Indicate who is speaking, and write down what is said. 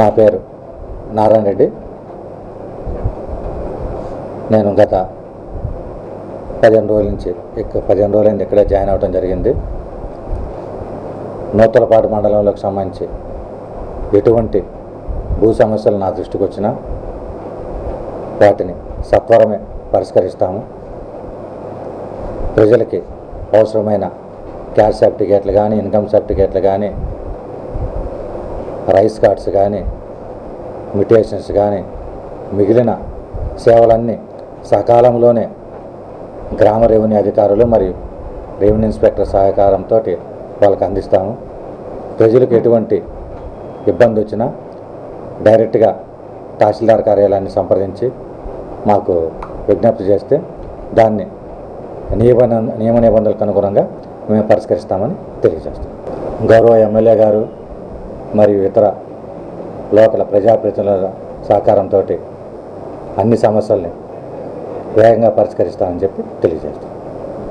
Speaker 1: నా పేరు నారాయణ రెడ్డి. నేను గత 15 రోజులైంది ఇక్కడే జాయిన్ అవ్వడం జరిగింది. నూతలపాడు మండలంలోకి సంబంధించి ఎటువంటి భూ సమస్యలు నా దృష్టికి వచ్చినా వాటిని సత్వరమే పరిష్కరిస్తాము. ప్రజలకి అవసరమైన క్యాస్ట్ సర్టిఫికేట్లు కానీ, ఇన్కమ్ సర్టిఫికేట్లు కానీ, రైస్ కార్డ్స్ కానీ, మ్యూటేషన్స్ కానీ, మిగిలిన సేవలన్నీ సకాలంలోనే గ్రామ రెవెన్యూ అధికారులు మరియు రెవెన్యూ ఇన్స్పెక్టర్ సహకారంతో వాళ్ళకి అందిస్తాము. ప్రజలకు ఎటువంటి ఇబ్బంది వచ్చినా డైరెక్ట్గా తహసీల్దార్ కార్యాలయాన్ని సంప్రదించి మాకు విజ్ఞప్తి చేస్తే దాన్ని నియమ నిబంధనలకు అనుగుణంగా మేము పరిష్కరిస్తామని తెలియజేస్తాం. గౌరవ ఎమ్మెల్యే గారు మరియు ఇతర లోకల్ ప్రజాప్రతినిధుల సహకారంతో అన్ని సమస్యల్ని వేగంగా పరిష్కరిస్తామని చెప్పి తెలియజేస్తాం.